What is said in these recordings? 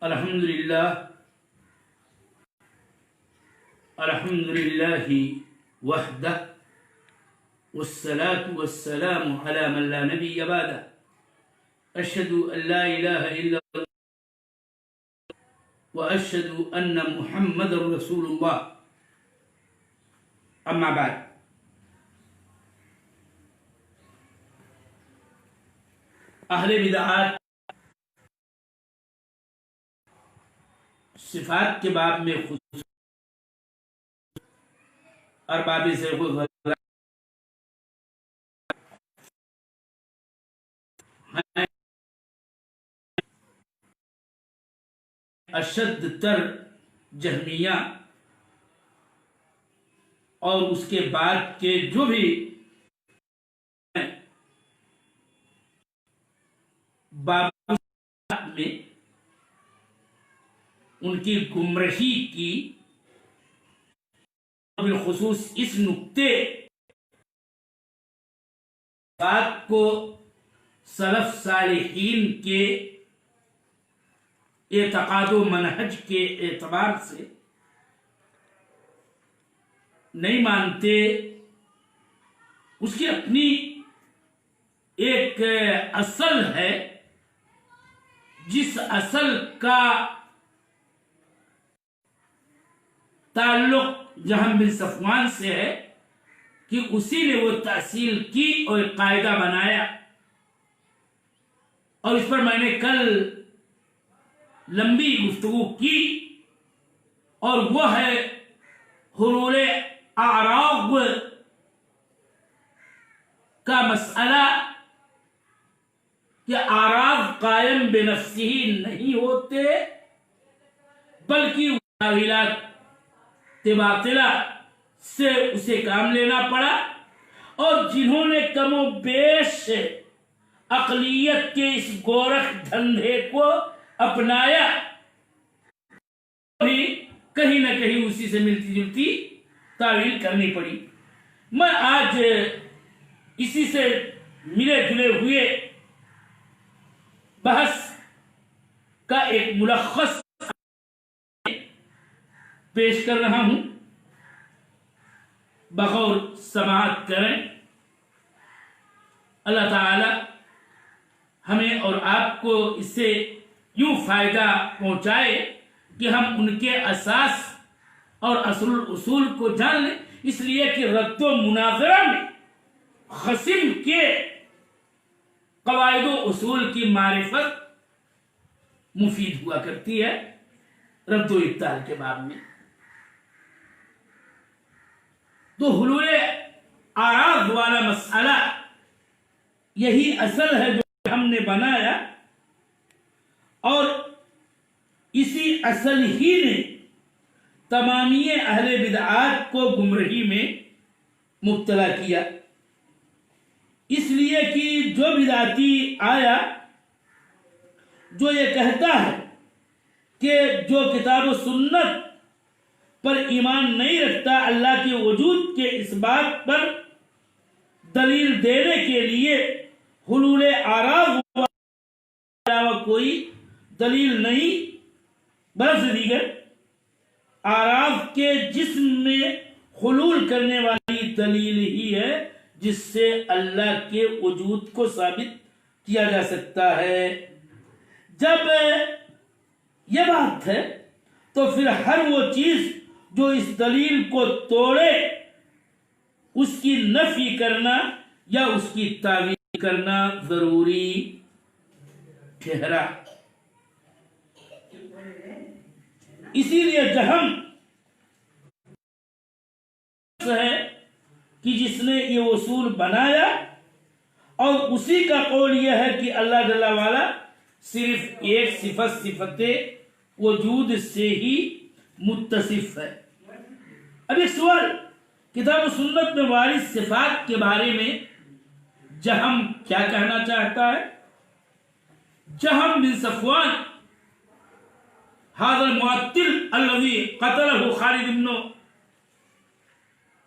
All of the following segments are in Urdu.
الحمد لله وحده والصلاة والسلام على من لا نبي بعده أشهد أن لا إله إلا الله وأشهد أن محمد رسول الله أما بعد اہل بدعات صفات کے باب میں خصوص اور باب سے اشد تر جہمیہ اور اس کے بعد کے جو بھی باب میں ان کی گمراہی کی بالخصوص اس نقطے بات کو سلف صالحین کے اعتقاد و منہج کے اعتبار سے نہیں مانتے، اس کی اپنی ایک اصل ہے، جس اصل کا تعلق جہم بن صفوان سے ہے کہ اسی نے وہ تحصیل کی اور ایک قاعدہ بنایا، اور اس پر میں نے کل لمبی گفتگو کی، اور وہ ہے حلول اعراض کا مسئلہ کہ اعراض قائم بنفسہ نہیں ہوتے بلکہ تاویلات باطلہ سے اسے کام لینا پڑا، اور جنہوں نے کم و بیش عقلیت کے اس گورکھ دھندے کو اپنایا بھی کہیں نہ کہیں اسی سے ملتی جلتی تعویل کرنی پڑی۔ میں آج اسی سے ملے جلے ہوئے بحث کا ایک ملخص پیش کر رہا ہوں، بغور سماعت کریں۔ اللہ تعالی ہمیں اور آپ کو اس سے یوں فائدہ پہنچائے کہ ہم ان کے اساس اور اصل اصول کو جان لیں، اس لیے کہ رد و مناظرہ میں خصم کے قواعد و اصول کی معرفت مفید ہوا کرتی ہے رد و ابطال کے باب میں۔ تو حلول اعراض والا مسئلہ یہی اصل ہے جو ہم نے بنایا، اور اسی اصل ہی نے تمامی اہل بدعات کو گمراہی میں مبتلا کیا، اس لیے کہ جو بدعتی آیا جو یہ کہتا ہے کہ جو کتاب و سنت پر ایمان نہیں رکھتا، اللہ کے وجود کے اس بات پر دلیل دینے کے لیے حلول اعراض علاوہ کوئی دلیل نہیں، بلفظ دیگر اعراض کے جسم میں حلول کرنے والی دلیل ہی ہے جس سے اللہ کے وجود کو ثابت کیا جا سکتا ہے۔ جب یہ بات ہے تو پھر ہر وہ چیز جو اس دلیل کو توڑے اس کی نفی کرنا یا اس کی تعویل کرنا ضروری ٹھہرا۔ اسی لیے جہم ہے کہ جس نے یہ اصول بنایا، اور اسی کا قول یہ ہے کہ اللہ جل وعلا صرف ایک صفت وجود سے ہی متصف ہے۔ اب ایک سوال، کتاب و سنت میں وارد صفات کے بارے میں جہم کیا کہنا چاہتا ہے؟ جہم بن صفوان هذا المعطل الذي قتله خالد بن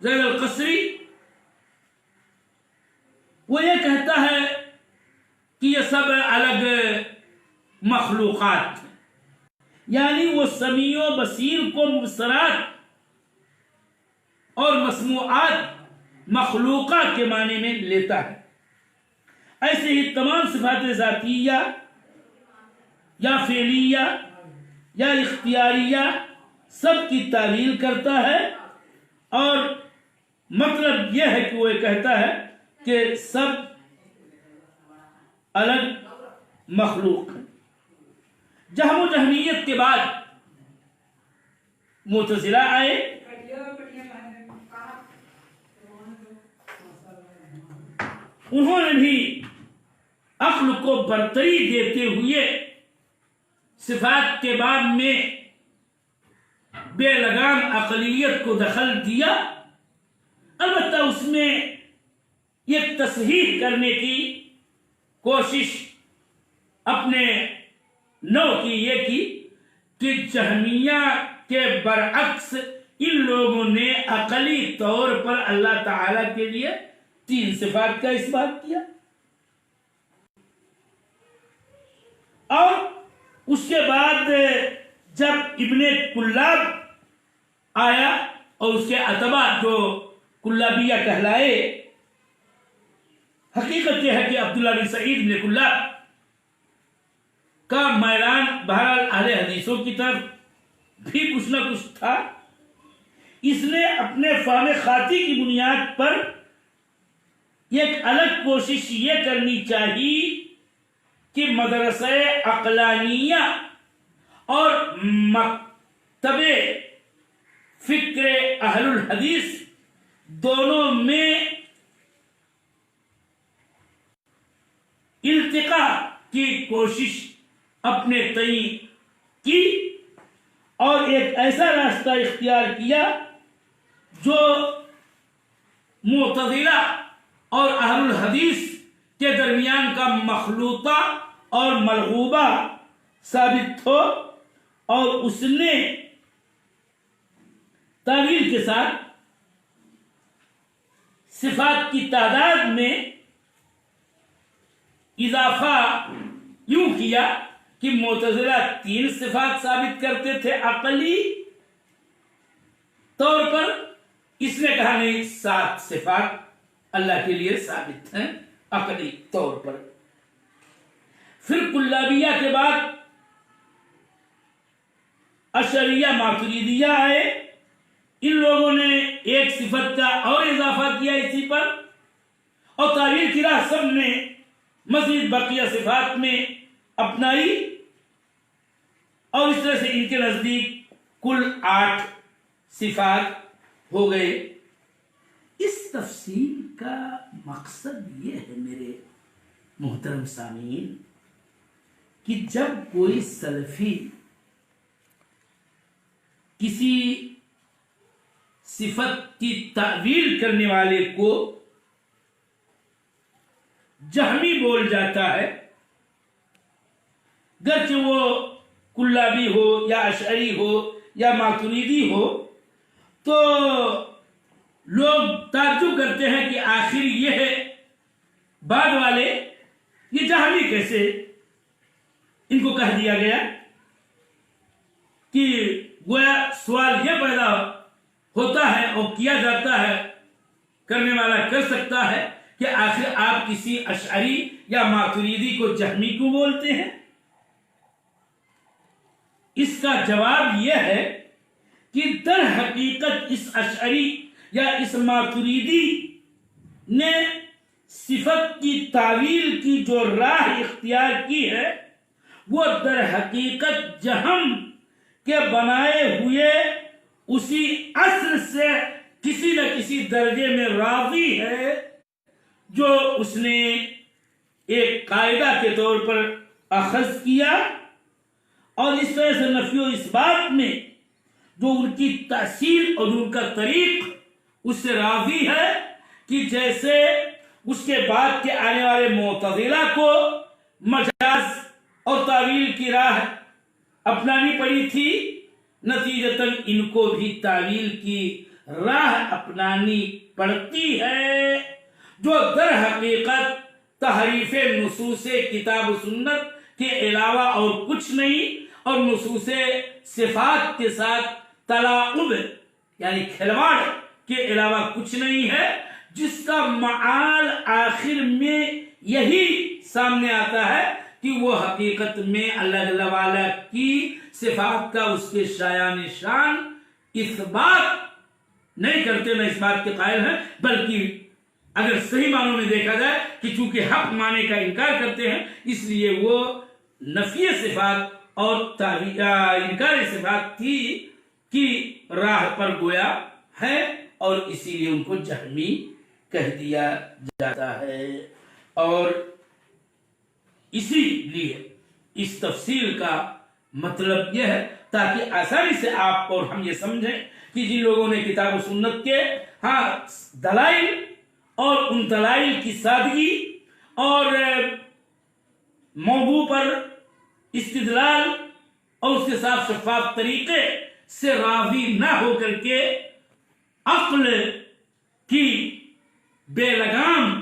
زید القسری، وہ یہ کہتا ہے کہ یہ سب الگ مخلوقات ہیں، یعنی وہ سمیع و بصیر کو مبصرات اور مسموعات مخلوقہ کے معنی میں لیتا ہے۔ ایسے ہی تمام صفات ذاتیہ یا فعلیہ یا اختیاریہ سب کی تعلیل کرتا ہے، اور مطلب یہ ہے کہ وہ کہتا ہے کہ سب الگ مخلوق ہے۔ جہم و جہمیت کے بعد معتزلہ آئے، انہوں نے بھی عقل کو برتری دیتے ہوئے صفات کے باب میں بے لگام عقلیت کو دخل دیا، البتہ اس میں یہ تصحیح کرنے کی کوشش اپنے نو کی یہ کی کہ جہمیہ کے برعکس ان لوگوں نے عقلی طور پر اللہ تعالی کے لیے 3 صفات کا اس بات کیا، اور اس کے بعد جب ابن کلاب آیا اور اس کے اتباع جو کلابیہ کہلائے، حقیقت یہ ہے کہ عبداللہ بن سعید بن کلاب کا میلان بہرحال اہل حدیثوں کی طرف بھی کچھ نہ کچھ تھا۔ اس نے اپنے فہم خاطی کی بنیاد پر ایک الگ کوشش یہ کرنی چاہیے کہ مدرسہ عقلانیہ اور مکتب فکر اہل الحدیث دونوں میں التقاء کی کوشش اپنے تئیں کی، اور ایک ایسا راستہ اختیار کیا جو معتزلہ اور اہل الحدیث کے درمیان کا مخلوطہ اور ملغوبہ ثابت ہو، اور اس نے تعویل کے ساتھ صفات کی تعداد میں اضافہ یوں کیا کہ معتزلہ 3 صفات ثابت کرتے تھے عقلی طور پر، اس نے کہا نہیں 7 صفات اللہ کے لیے ثابت ہیں عقلی طور پر۔ پھر کلابیہ کے بعد اشعریہ ماتریدیہ آئے، ان لوگوں نے ایک صفت کا اور اضافہ کیا اسی پر، اور تعویل کی راہ سب نے مزید بقیہ صفات میں اپنائی، اور اس طرح سے ان کے نزدیک کل 8 صفات ہو گئے۔ اس تفصیل کا مقصد یہ ہے میرے محترم سامعین کہ جب کوئی سلفی کسی صفت کی تعویل کرنے والے کو جہمی بول جاتا ہے، گرچہ وہ کلابی ہو یا اشعری ہو یا ماتریدی ہو، تو لوگ تعجب کرتے ہیں کہ آخر یہ ہے بعد والے یہ جہمی کیسے ان کو کہہ دیا گیا، کہ گویا سوال یہ پیدا ہوتا ہے اور کیا جاتا ہے، کرنے والا کر سکتا ہے کہ آخر آپ کسی اشعری یا ماتریدی کو جہمی کیوں بولتے ہیں؟ اس کا جواب یہ ہے کہ در حقیقت اس اشعری یا اس ماتریدی نے صفت کی تعویل کی جو راہ اختیار کی ہے وہ در حقیقت جہم کے بنائے ہوئے اسی اصل سے کسی نہ کسی درجے میں راضی ہے جو اس نے ایک قاعدہ کے طور پر اخذ کیا، اور اس طرح سے نفی و اثبات میں جو ان کی تاثیر اور ان کا طریق اس سے راضی ہے کہ جیسے اس کے بعد کے آنے والے معتزلہ کو مجاز اور تعویل کی راہ اپنانی پڑی تھی، نتیجتاً ان کو بھی تعویل کی راہ اپنانی پڑتی ہے، جو در حقیقت تحریف نصوص کتاب و سنت کے علاوہ اور کچھ نہیں، اور نصوص صفات کے ساتھ تلاعب یعنی کھلواڑ کے علاوہ کچھ نہیں ہے، جس کا معال آخر میں یہی سامنے آتا ہے کہ وہ حقیقت میں اللہ تعالی کی صفات کا اس کے شایان شان اثبات نہیں کرتے، نہ اس بات کے قائل ہیں، بلکہ اگر صحیح معنوں میں دیکھا جائے کہ چونکہ حق معنی کا انکار کرتے ہیں، اس لیے وہ نفی صفات اور انکار صفات کی راہ پر گویا ہے، اور اسی لیے ان کو جہمی کہہ دیا جاتا ہے۔ اور اسی لیے اس تفصیل کا مطلب یہ ہے تاکہ آسانی سے آپ اور ہم یہ سمجھیں کہ جن لوگوں نے کتاب و سنت کے دلائل اور ان دلائل کی سادگی اور موضوع پر استدلال اور اس کے صاف شفاف طریقے سے راضی نہ ہو کر کے عقل کی بے لگام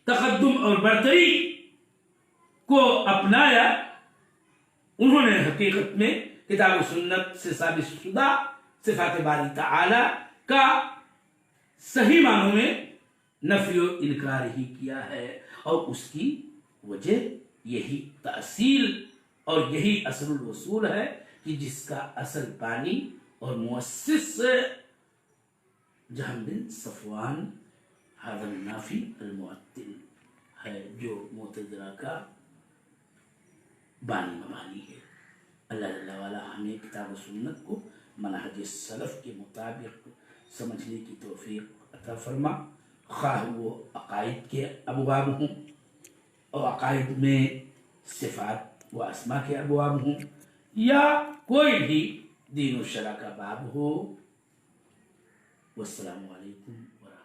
تقدم اور برتری کو اپنایا، انہوں نے حقیقت میں کتاب و سنت سے ثابت شدہ صفات باری تعالی کا صحیح معنوں میں نفی و انکار ہی کیا ہے، اور اس کی وجہ یہی تأصیل اور یہی اصل الوصول ہے کہ جس کا اصل بانی اور مؤسس جہم بن صفوان هذا النافی المعطل ہے، جو معتزلہ کا بانی مبانی ہے۔ اللہ جل وعلا ہمیں کتاب و سنت کو منہج سلف کے مطابق سمجھنے کی توفیق عطا فرما، خواہ وہ عقائد کے ابواب ہوں اور عقائد میں صفات و اسماء کے ابواب ہوں، یا کوئی بھی دین و شرع کا باب ہو۔ والسلام علیکم ورحمۃ اللہ۔